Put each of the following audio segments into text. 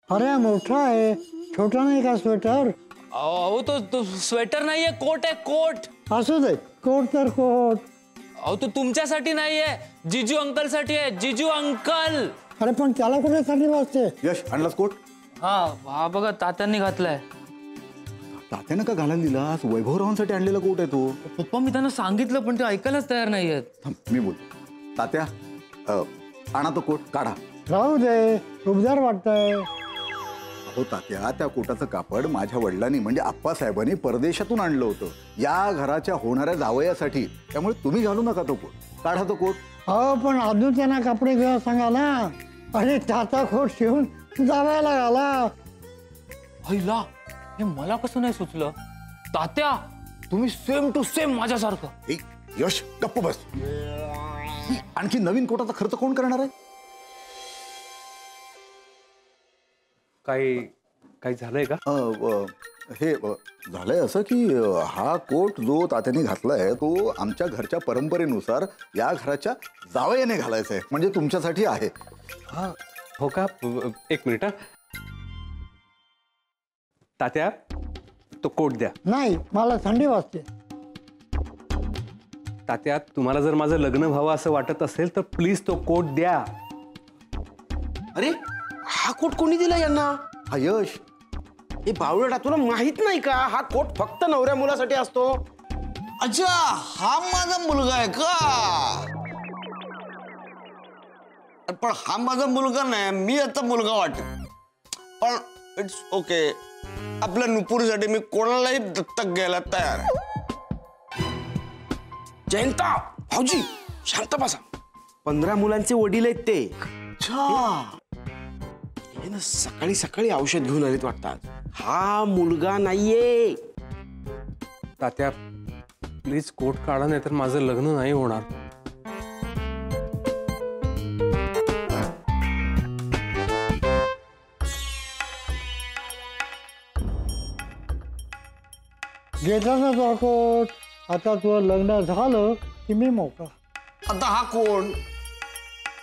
अरे मोठा आहे, छोटा नाही का स्वेटर? अहो तो स्वेटर नाहीये, कोट आहे, कोट. असू दे, कोट तर कोट. अहो तो तुमच्यासाठी नाहीये, जिजू अंकल साठी आहे, जिजू अंकल. अरे पण त्याला कुठे थंडी वाजते? यश आणलास कोट? हा बघा तात्यांनी घातलाय. तात्यानं का घालायला दिलास? वैभवरावांसाठी आणलेला कोट आहे तो. पप्पा मी त्यांना सांगितलं पण ते ऐकायलाच तयार नाहीयेत. मी बोलतो तात्या, आणा तो कोट, काढा. राहू दे, उबदार वाटतंय. हो तात्या, त्या कोटाचं कापड माझ्या वडिलांनी म्हणजे आप्पासाहेबांनी परदेशातून आणलं होतं या घराच्या होणाऱ्या जावयासाठी. त्यामुळे तुम्ही घालू नका तो कोट, काढा तो कोट. हो पण अजून त्यांना कपडे घ्यायला सांगा ना. अरे त्याचा कोट शिवून जावायला घाला. हैला, हे मला कसं नाही सुचलं? तात्या तुम्ही सेम टू सेम माझ्यासारखं. यश गप्प बस. आणखी नवीन कोटाचा खर्च कोण करणार आहे? काही झालंय का? हे झालंय असं की हा कोट जो तात्याने घातलाय तो आमच्या घरच्या परंपरेनुसार या घराच्या जावयाने घालायचा आहे, म्हणजे तुमच्यासाठी आहे. हा हो का? एक मिनिट. तात्या तो कोट द्या. नाही, मला थंडी वाजते. तात्या तुम्हाला जर माझं लग्न व्हावं असं वाटत असेल तर प्लीज तो कोट द्या. अरे हा कोट कोणी दिला यांना? हा यश. हे बावळटा, तुला माहित नाही का हा कोट फक्त नवऱ्या मुलासाठी असतो? अच्छा, हा माझा मुलगा आहे का? पण हा माझा मुलगा नाही, मी आता मुलगा वाटेल. पण इट्स ओके, आपल्या नुपूरसाठी मी कोणालाही दत्तक घ्यायला तयार आहे. जयंता भाऊजी शांत बसा. 15 मुलांचे वडील आहेत ते. हे ना सकाळी सकाळी औषध घेऊन आलेत वाटतात. हा मुलगा नाहीये. तात्या प्लीज कोट काढा, नाही तर माझं लग्न नाही होणार. घेतला ना तो कोट. आता तुझं लग्न झालं की मी मोकळा. आता हा कोण?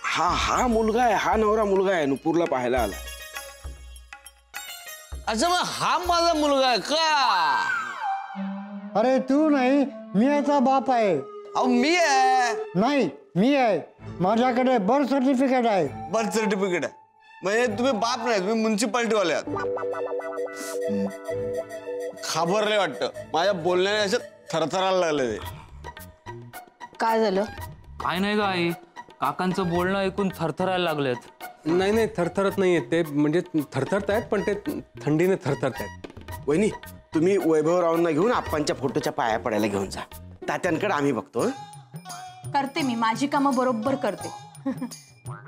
हा मुलगा आहे, हा नवरा मुलगा आहे, नुपूरला पाहायला आला. अच्छा, मग हा माझा मुलगा आहे का? अरे तू नाही, मी याचा बाप आहे. अहो मी आहे. नाही, मी आहे. माझ्याकडे बर्थ सर्टिफिकेट आहे. बर्थ सर्टिफिकेट आहे म्हणजे तुम्ही बाप नाही, तुम्ही म्युन्सिपाल्टी वाले आहात. खाबरले वाटतं माझ्या बोलण्याने असं थरथरायला लागले. काय झालं? काय नाही का आई, काकांचं बोलणं ऐकून थरथरायला लागलेत. नाही थरथरत नाहीये ते, म्हणजे थरथरतायत पण ते थंडीने थरथरतायत. वहिनी तुम्ही वैभवरावांना घेऊन आप्पांच्या फोटोच्या पाया पडायला घेऊन जा. तात्यांकडे आम्ही बघतो. करते, मी माझी कामं बरोबर करते.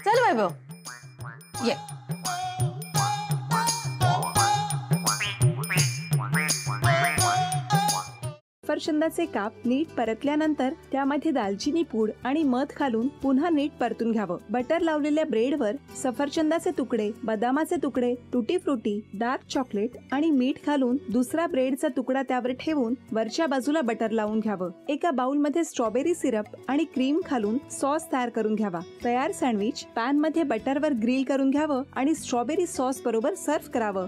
चल वैभव ये. सफरचंदाचे काप नीट परतल्यानंतर त्यामध्ये दालचिनी पूड आणि मध घालून पुन्हा नीट परतून घ्यावं. बटर लावलेल्या ब्रेडवर सफरचंदाचे तुकडे, बदामाचे तुकडे, टुटी फ्रुटी, डार्क चॉकलेट आणि मीठ घालून दुसरा ब्रेडचा तुकडा त्यावर ठेवून वरच्या बाजूला बटर लावून घ्यावं. एका बाउलमध्ये स्ट्रॉबेरी सिरप आणि क्रीम घालून सॉस तयार करून घ्यावा. तयार सँडविच पॅन मध्ये बटरवर ग्रिल करून घ्यावं आणि स्ट्रॉबेरी सॉस बरोबर सर्व्ह करावं.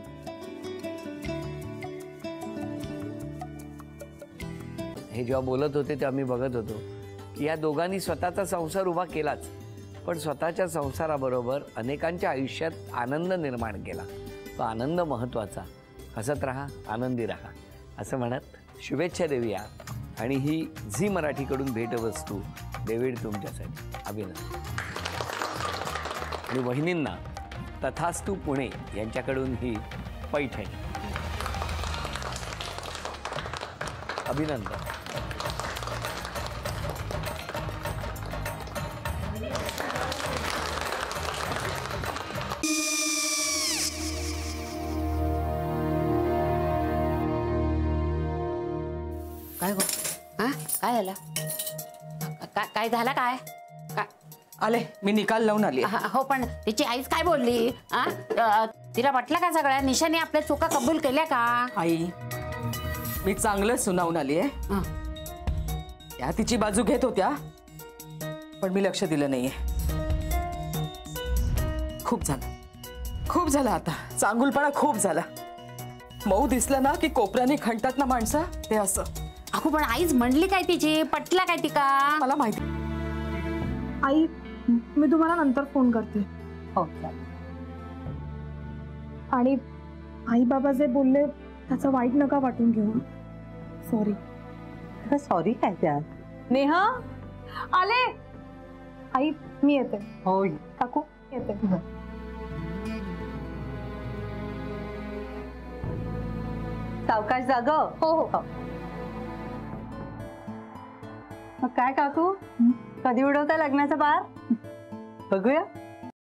हे जेव्हा बोलत होते तेव्हा मी बघत होतो की या दोघांनी स्वतःचा संसार उभा केलाच, पण स्वतःच्या संसाराबरोबर अनेकांच्या आयुष्यात आनंद निर्माण केला. तो आनंद महत्त्वाचा. हसत राहा, आनंदी राहा असं म्हणत शुभेच्छा देऊया. आणि ही झी मराठीकडून भेटवस्तू डेव्हिड तुमच्यासाठी. अभिनंदन. आणि वहिनींना तथास्तू पुणे यांच्याकडून ही पैठणी. अभिनंदन. काय गो? हा काय झालं? काय झालं? काय आले, मी निकाल लावून आली. हो, पण तिची आईच काय बोलली? तिला वाटलं का सगळ्या निशाने आपल्या चुका कबूल केल्या का? आई मी चांगलं सुनावून आली आहे. त्या तिची बाजू घेत होत्या पण मी लक्ष दिलं नाहीये. खूप झालं. खूप झाला आता, चांगुलपणा खूप झाला. मऊ दिसलं ना की कोपऱ्याने खणतात ना माणसं, ते असं. अगो पण आईच म्हणली काय तिची, पटला काय तिका? मला माहिती. आई मी तुम्हाला नंतर फोन करते. हो. आणि आई बाबा जे बोलले त्याचं वाईट नका वाटून घेऊ. सॉरी. सॉरी काय त्यात? नेहा आले. आई मी येते. हो काकू येते. सावकाश जाग. हो हो. मग काय काकू, कधी उडवता लग्नाचा बार? बघूया.